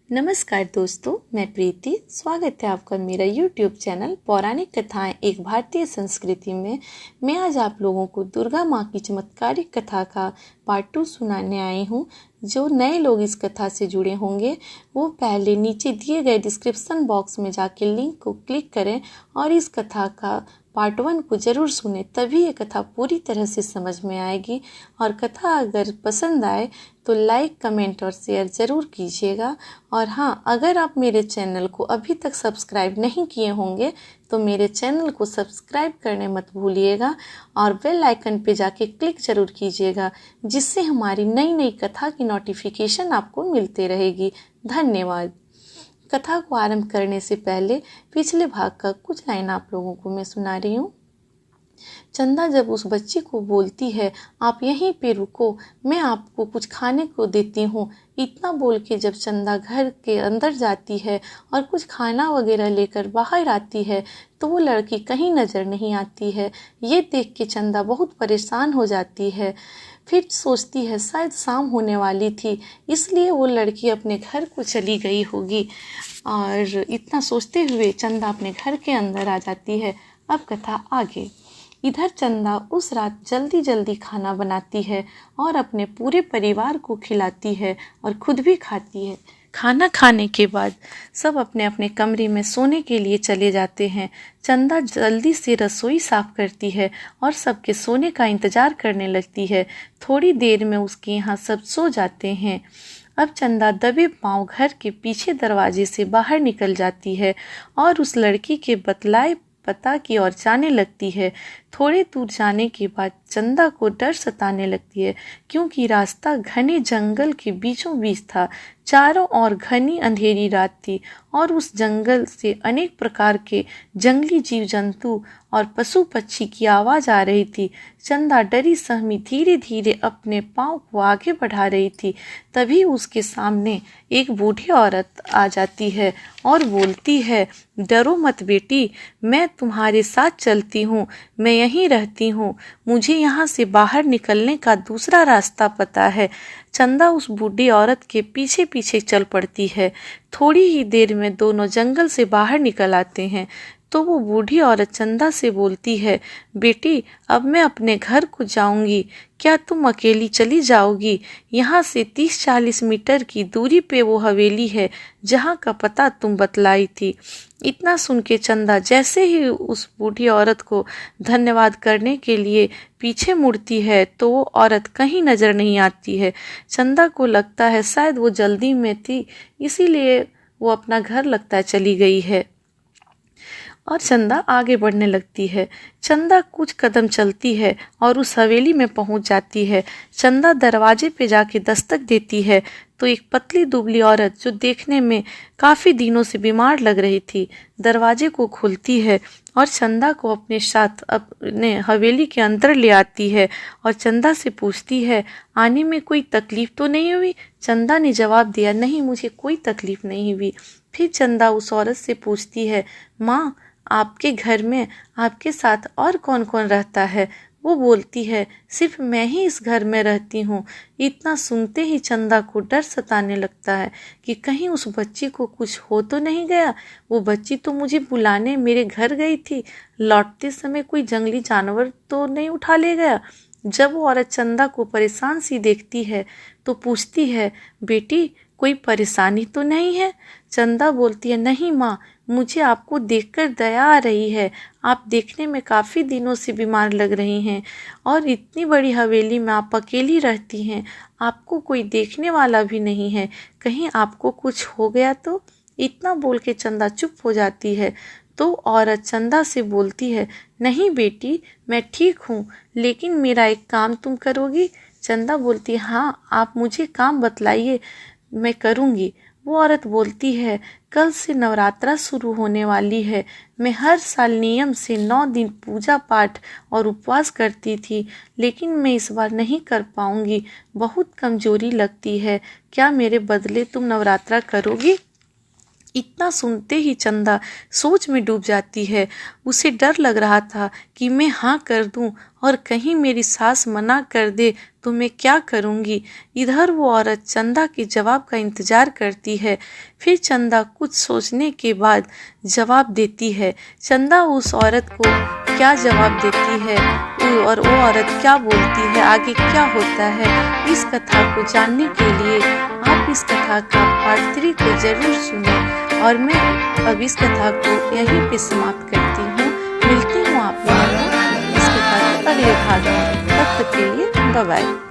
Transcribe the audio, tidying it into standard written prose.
नमस्कार दोस्तों, मैं प्रीति। स्वागत है आपका मेरा YouTube चैनल पौराणिक कथाएं एक भारतीय संस्कृति में। मैं आज आप लोगों को दुर्गा माँ की चमत्कारिक कथा का पार्ट 2 सुनाने आई हूँ। जो नए लोग इस कथा से जुड़े होंगे वो पहले नीचे दिए गए डिस्क्रिप्शन बॉक्स में जाके लिंक को क्लिक करें और इस कथा का पार्ट 1 को ज़रूर सुने, तभी ये कथा पूरी तरह से समझ में आएगी। और कथा अगर पसंद आए तो लाइक, कमेंट और शेयर ज़रूर कीजिएगा। और हाँ, अगर आप मेरे चैनल को अभी तक सब्सक्राइब नहीं किए होंगे तो मेरे चैनल को सब्सक्राइब करने मत भूलिएगा और बेल आइकन पे जाके क्लिक ज़रूर कीजिएगा, जिससे हमारी नई नई कथा की नोटिफिकेशन आपको मिलते रहेगी। धन्यवाद। कथा को आरंभ करने से पहले पिछले भाग का कुछ लाइन आप लोगों को मैं सुना रही हूँ। चंदा जब उस बच्ची को बोलती है, आप यहीं पे रुको, मैं आपको कुछ खाने को देती हूँ। इतना बोल के जब चंदा घर के अंदर जाती है और कुछ खाना वगैरह लेकर बाहर आती है तो वो लड़की कहीं नज़र नहीं आती है। ये देख के चंदा बहुत परेशान हो जाती है। फिर सोचती है शायद शाम होने वाली थी, इसलिए वो लड़की अपने घर को चली गई होगी। और इतना सोचते हुए चंदा अपने घर के अंदर आ जाती है। अब कथा आगे। इधर चंदा उस रात जल्दी जल्दी खाना बनाती है और अपने पूरे परिवार को खिलाती है और खुद भी खाती है। खाना खाने के बाद सब अपने अपने कमरे में सोने के लिए चले जाते हैं। चंदा जल्दी से रसोई साफ करती है और सबके सोने का इंतजार करने लगती है। थोड़ी देर में उसके यहाँ सब सो जाते हैं। अब चंदा दबे पांव घर के पीछे दरवाजे से बाहर निकल जाती है और उस लड़की के बतलाए पता की ओर जाने लगती है। थोड़े दूर जाने के बाद चंदा को डर सताने लगती है, क्योंकि रास्ता घने जंगल के बीचों बीच था। चारों ओर घनी अंधेरी रात थी और उस जंगल से अनेक प्रकार के जंगली जीव जंतु और पशु पक्षी की आवाज़ आ रही थी। चंदा डरी सहमी धीरे धीरे अपने पाँव को आगे बढ़ा रही थी। तभी उसके सामने एक बूढ़ी औरत आ जाती है और बोलती है, डरो मत बेटी, मैं तुम्हारे साथ चलती हूँ। मैं यहीं रहती हूँ। मुझे यहाँ से बाहर निकलने का दूसरा रास्ता पता है। चंदा उस बूढ़ी औरत के पीछे पीछे चल पड़ती है। थोड़ी ही देर में दोनों जंगल से बाहर निकल आते हैं तो वो बूढ़ी औरत चंदा से बोलती है, बेटी अब मैं अपने घर को जाऊंगी, क्या तुम अकेली चली जाओगी? यहाँ से 30-40 मीटर की दूरी पे वो हवेली है जहाँ का पता तुम बतलाई थी। इतना सुन के चंदा जैसे ही उस बूढ़ी औरत को धन्यवाद करने के लिए पीछे मुड़ती है तो वो औरत कहीं नजर नहीं आती है। चंदा को लगता है शायद वो जल्दी में थी, इसीलिए वो अपना घर लगता है चली गई है। और चंदा आगे बढ़ने लगती है। चंदा कुछ कदम चलती है और उस हवेली में पहुंच जाती है। चंदा दरवाजे पे जाके दस्तक देती है तो एक पतली दुबली औरत, जो देखने में काफ़ी दिनों से बीमार लग रही थी, दरवाजे को खोलती है और चंदा को अपने साथ अपने हवेली के अंदर ले आती है और चंदा से पूछती है, आने में कोई तकलीफ तो नहीं हुई? चंदा ने जवाब दिया, नहीं, मुझे कोई तकलीफ नहीं हुई। फिर चंदा उस औरत से पूछती है, माँ आपके घर में आपके साथ और कौन कौन रहता है? वो बोलती है, सिर्फ मैं ही इस घर में रहती हूँ। इतना सुनते ही चंदा को डर सताने लगता है कि कहीं उस बच्ची को कुछ हो तो नहीं गया। वो बच्ची तो मुझे बुलाने मेरे घर गई थी, लौटते समय कोई जंगली जानवर तो नहीं उठा ले गया। जब वो औरत चंदा को परेशान सी देखती है तो पूछती है, बेटी कोई परेशानी तो नहीं है? चंदा बोलती है, नहीं माँ, मुझे आपको देखकर दया आ रही है। आप देखने में काफ़ी दिनों से बीमार लग रही हैं और इतनी बड़ी हवेली में आप अकेली रहती हैं, आपको कोई देखने वाला भी नहीं है, कहीं आपको कुछ हो गया तो? इतना बोल के चंदा चुप हो जाती है तो औरत चंदा से बोलती है, नहीं बेटी, मैं ठीक हूँ, लेकिन मेरा एक काम तुम करोगी? चंदा बोलती है, हाँ, आप मुझे काम बतलाइए, मैं करूँगी। वो औरत बोलती है, कल से नवरात्रा शुरू होने वाली है। मैं हर साल नियम से 9 दिन पूजा पाठ और उपवास करती थी, लेकिन मैं इस बार नहीं कर पाऊंगी, बहुत कमजोरी लगती है। क्या मेरे बदले तुम नवरात्रा करोगी? इतना सुनते ही चंदा सोच में डूब जाती है। उसे डर लग रहा था कि मैं हाँ कर दूं और कहीं मेरी सास मना कर दे तो मैं क्या करूंगी। इधर वो औरत चंदा के जवाब का इंतजार करती है। फिर चंदा कुछ सोचने के बाद जवाब देती है। चंदा उस औरत को क्या जवाब देती है और वो औरत क्या बोलती है, आगे क्या होता है, इस कथा को जानने के लिए आप इस कथा का पार्ट 3 को जरूर सुनें। और मैं अब इस कथा को यहीं पे समाप्त करती हूँ। मिलती हूँ आप लोगों को इस कथा के अगले भाग में। तब तक के लिए बाय बाय।